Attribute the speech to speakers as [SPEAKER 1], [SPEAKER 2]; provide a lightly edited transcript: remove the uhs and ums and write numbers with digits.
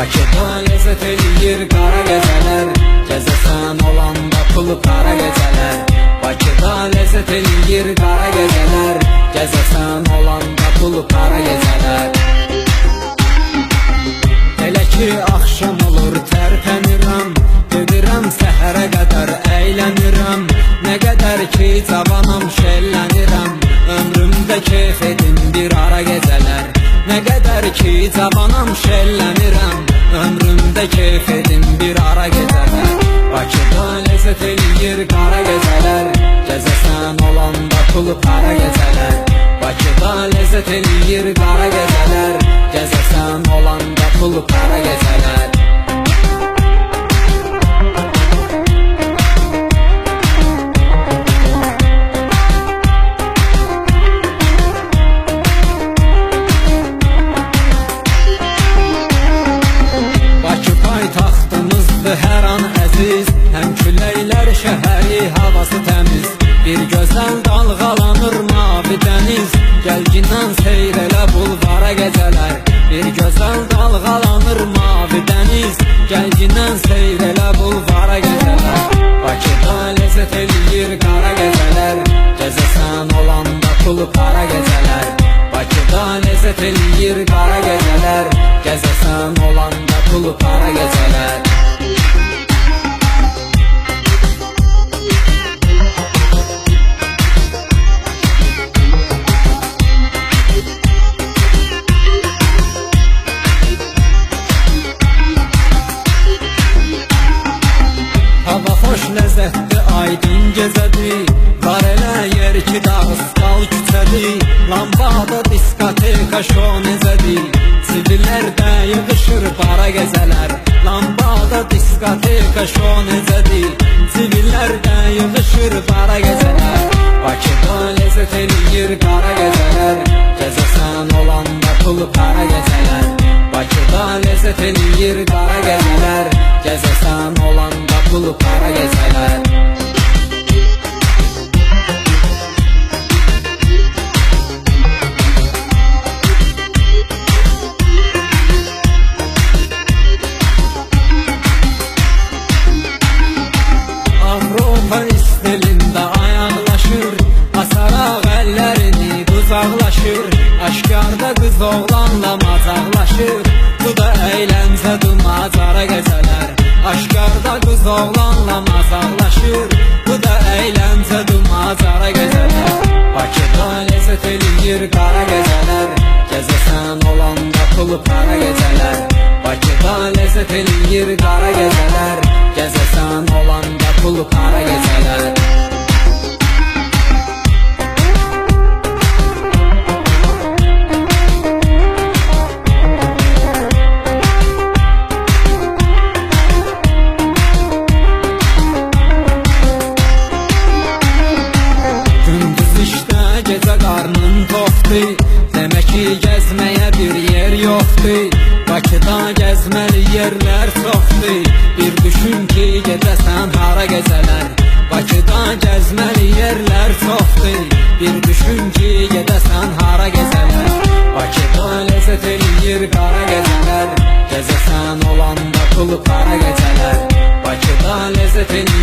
[SPEAKER 1] Bakıda lezzət eləyir qara gecələr, gəzəsən olanda pulu para gecələr. Bakıda lezzət eləyir qara gecələr, gəzəsən olanda pulu para gecələr. Elə ki axşam olur tərpənirəm, gedirəm səhərə qədər əylənirəm. Nə qədər ki cavanam şəllənirəm, ömrümdə keyf edim bir ara gecələr. Nə qədər ki cavanam şəllənirəm, ömrümdə keyf edim bir ara gecələr. Bakıda lezzət eləyir qara gecələr, gəzəsən olanda pulu para gecələr. Bakıda lezzət eləyir qara gecələr, gəzəsən olanda pulu para gecələr. Hər an əziz, həm küləklər şəhəri, havası təmiz. Bir gözəl dalğalanır mavi dəniz, gəlgindən seyr elə bulvara gecələr. Bir gözəl dalğalanır mavi dəniz, gəlgindən seyr elə bulvara gecələr. Bakıda lezzət eləyir qara gecələr, gəzəsən olanda pulu para gecələr. Bakıda lezzət eləyir qara gecələr, gəzəsən olanda pulu para gecələr. Hava xoş ləzzətli, aydın gecədir, var elə yer ki dağıstal küçədir. Lambada diskoteka şo necədir, zibillərdə yığışır bara gecələr. Lambada diskoteka şo necədir, zibillərdə yığışır bara gecələr. Bakıda lezzət eləyir qara gecələr, gəzəsən olanda pulu para gecələr. Bakıda lezzət eləyir qara gecələr, gəzəsən olanda pulu para gecələr. Avropa istilində ayaqlaşır, asaraq əllərini buzaqlaşır. Aşkarda qız oğlanla macaqlaşır, bu da əyləncə dumacara gecələr. Aşkarda qız oğlanla macaqlaşır, bu da əyləncə dumacara gecələr. Bakıda lezzət eləyir qara gecələr, gəzəsən olanda pulu para gecələr. Bakıda lezzət eləyir qara gecələr, gəzəsən olanda pulu para gecələr. Gecə qarnın toxdur, demək ki gəzməyə bir yer yoxdur. Bakıda gəzməli yerlər çoxdur, bir düşün ki gedəsən hara gecələr. Bakıda gəzməli yerlər çoxdur, bir düşün ki gedəsən hara gecələr. Bakıda lezzət eləyir qara gecələr, gəzəsən olanda pulu para gecələr. Bakıda lezzət eləyir